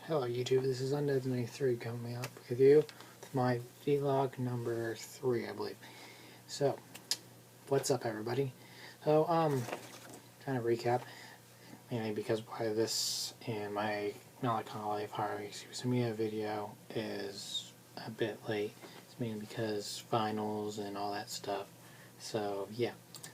Hello YouTube, this is Undead93 coming up with you with my vlog number 3, I believe. So, what's up everybody? So, kind of recap, mainly because why this and my Melancholy Life Horror Extremia video is a bit late. It's mainly because finals and all that stuff. So, yeah,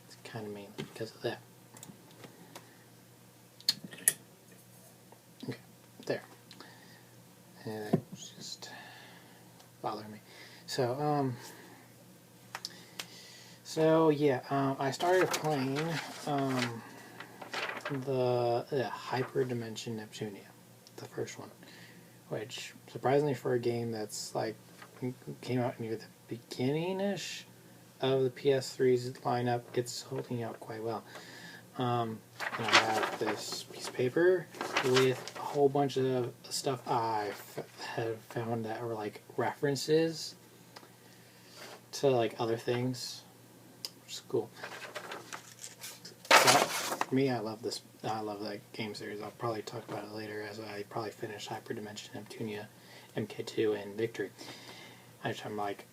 it's kind of mainly because of that. Okay, there. And it's just bothering me. I started playing the Hyperdimension Neptunia, the first one, which surprisingly for a game that's like came out near the beginning-ish of the PS3's lineup, it's holding out quite well. And I have this piece of paper with a whole bunch of stuff I have found that were like references to like other things, which is cool. So, for me, I love this. I love that game series. I'll probably talk about it later as I probably finish Hyperdimension Neptunia, MK2, and Victory. I'm like,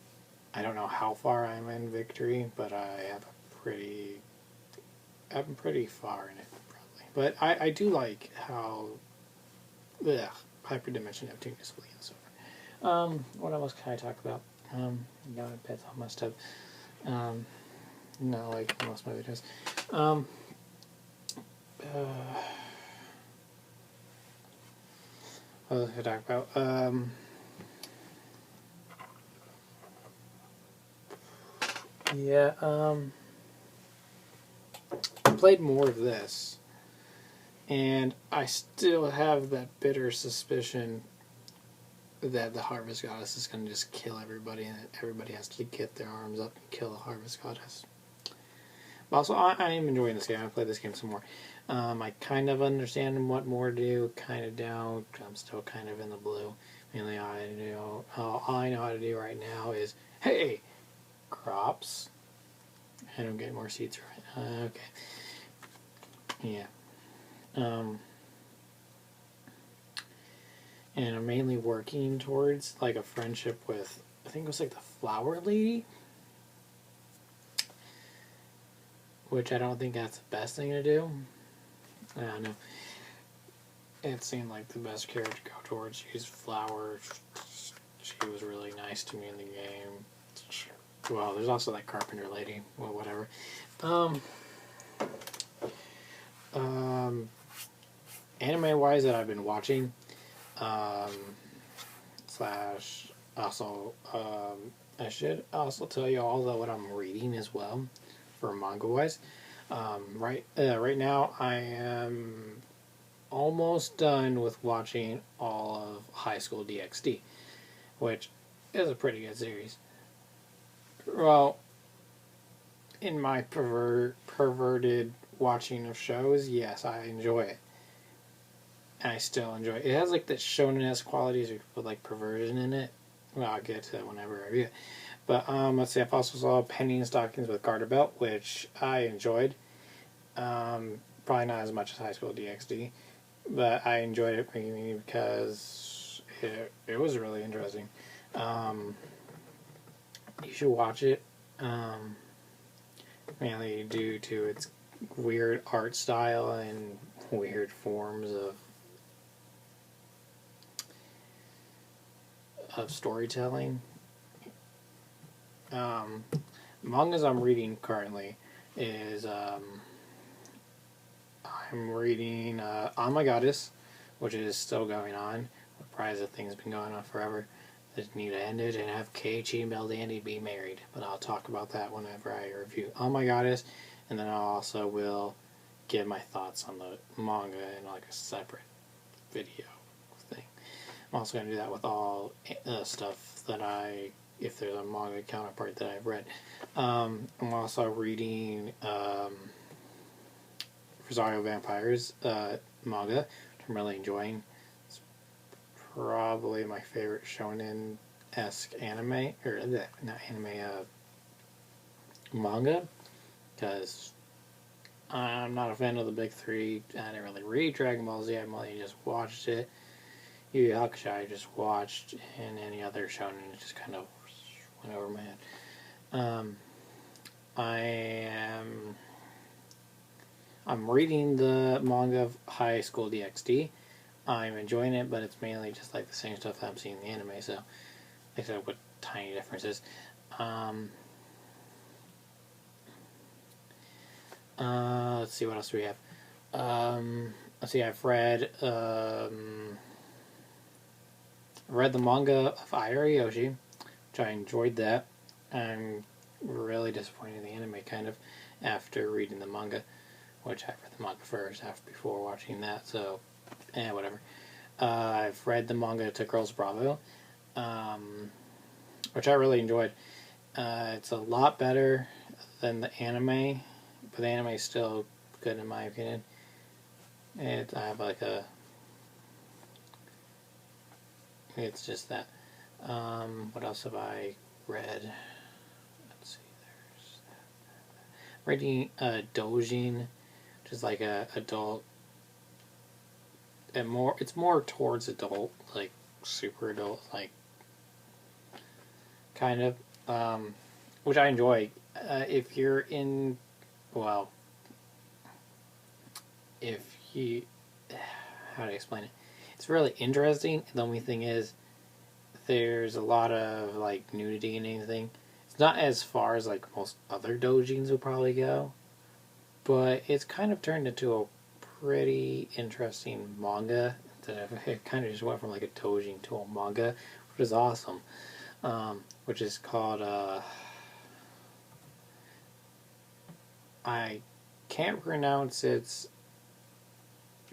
I don't know how far I'm in Victory, but I'm pretty far in it, probably. But I do like how Hyperdimension Neptunia is really so far. What else can I talk about? Yeah, I bet I must have. Not like most of my videos. What else can I talk about? I played more of this, and I still have that bitter suspicion that the Harvest Goddess is going to just kill everybody, and that everybody has to get their arms up and kill the Harvest Goddess. But also, I am enjoying this game. I'm going to play this game some more. I kind of understand what more to do, kind of don't. I'm still kind of in the blue. Mainly, all I know how to do right now is, hey, crops. I don't get more seeds right. Okay. Yeah. And I'm mainly working towards like a friendship with, I think it was like the Flower Lady, which I don't think that's the best thing to do. I don't know. It seemed like the best character to go towards. She's Flower. She was really nice to me in the game. Well, there's also that Carpenter Lady. Well, whatever. Anime-wise that I've been watching, I should also tell you all that what I'm reading as well, for manga-wise. Right now I am almost done with watching all of High School DxD, which is a pretty good series. Well, in my perverted watching of shows, yes, I enjoy it. And I still enjoy it. It has like the shonen-esque qualities with like perversion in it. Well, I'll get to that whenever I review it. But let's see, I've also saw Penny and Stockings with Garter Belt, which I enjoyed. Probably not as much as High School DxD, but I enjoyed it mainly because it was really interesting. You should watch it, mainly due to its weird art style and weird forms of storytelling. Mangas I'm reading currently is I'm reading On My Goddess, which is still going on. Surprised that thing's been going on forever. That need to end it and have Keiichi and Meldandy be married. But I'll talk about that whenever I review On My Goddess, and then I also will give my thoughts on the manga in like a separate video thing. I'm also going to do that with all stuff that if there's a manga counterpart that I've read. I'm also reading Rosario Vampires manga, which I'm really enjoying. It's probably my favorite shonen-esque anime, or not anime, manga, because I'm not a fan of the big three. I didn't really read Dragon Ball Z, I mainly just watched it. Yu Yu Hakusho I just watched, and any other shonen just kind of went over my head. I'm reading the manga of High School DxD. I'm enjoying it, but it's mainly just like the same stuff that I'm seeing in the anime, so except with tiny differences. Let's see, what else do we have? Let's see, I've read the manga of Ayori Yoshi, which I enjoyed that. I'm really disappointed in the anime, kind of, after reading the manga, which I read the manga first, before watching that, so, whatever. I've read the manga to Girls Bravo, which I really enjoyed. It's a lot better than the anime, but the anime is still good in my opinion. I have like a... It's just that. What else have I read? Let's see, there's that. Reading Dojin, which is like a adult, and it's more towards adult, like super adult, like kind of, which I enjoy. If you're in, well, if you, how do I explain it? It's really interesting. The only thing is, there's a lot of like nudity and anything. It's not as far as like most other doujins would probably go, but it's kind of turned into a pretty interesting manga. It kind of just went from like a doujin to a manga, which is awesome. Which is called I can't pronounce its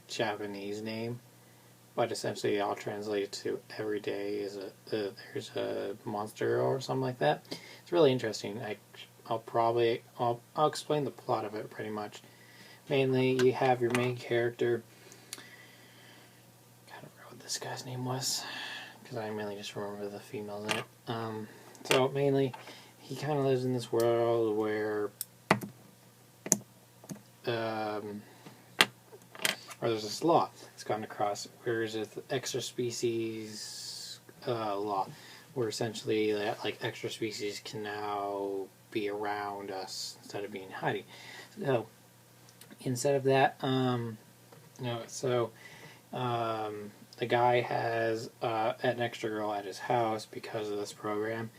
Japanese name, but essentially I'll translate it to every day is there's a monster or something like that. It's really interesting. I'll explain the plot of it pretty much. Mainly, you have your main character. I don't remember what this guy's name was, because I mainly just remember the females in it. So mainly, he kind of lives in this world where there's this law that's gone across, where there's this extra species law, where essentially like extra species can now be around us instead of being hiding. So instead of that, the guy has an extra girl at his house because of this program.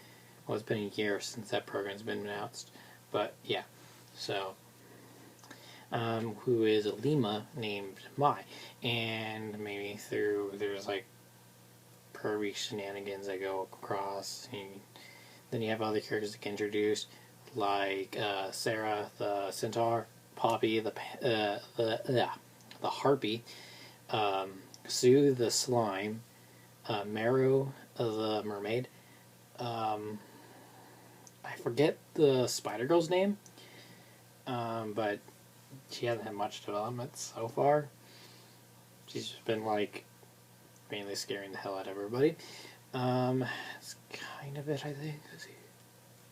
Well, it's been a year since that program's been announced, but yeah, so. Who is a Lima named Mai, and maybe there's like pervy shenanigans that go across, and then you have other characters that get introduced, like Sarah the centaur, Poppy the harpy, Sue the slime, Meru the mermaid. I forget the Spider Girl's name, but she hasn't had much development so far. She's just been like mainly scaring the hell out of everybody. That's kind of it, I think.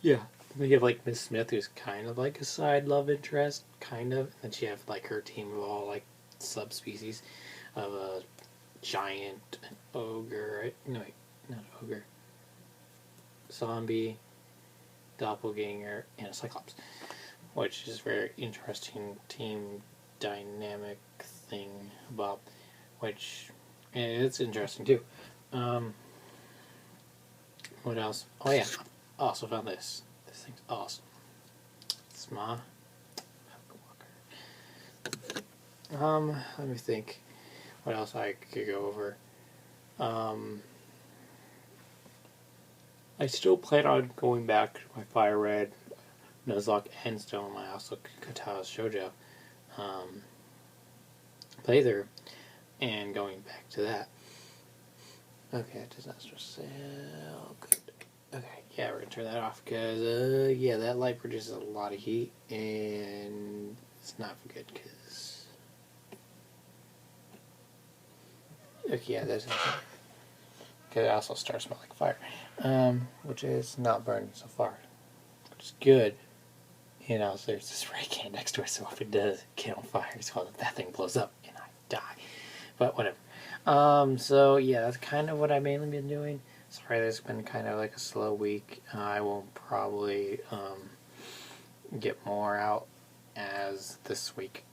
Yeah. We have like Miss Smith, who's kind of like a side love interest, kind of. And then she have like her team of all like subspecies of a giant, an ogre, right? No, wait, not ogre. Zombie, doppelganger, and a cyclops. Which is a very interesting team dynamic thing about, which it's interesting too. What else? Oh yeah, I also found this. This thing's awesome. It's my Walker. Let me think. What else I could go over? I still plan on going back to my Fire Red, Nuzlocke, and still in my also Kata's Shoujo playthrough, and going back to that. Okay, it does not stress good. Okay, yeah, we're gonna turn that off because yeah, that light produces a lot of heat and it's not good because okay, yeah, that's because it also starts to smell like fire, which is not burning so far, which is good. You know, so there's this spray can next to it, so if it does get on fire, so that thing blows up and I die. But whatever. So yeah, that's kind of what I've mainly been doing. Sorry, there's been kind of like a slow week. I will probably get more out as this week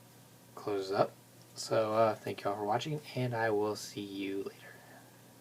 closes up. So thank you all for watching, and I will see you later.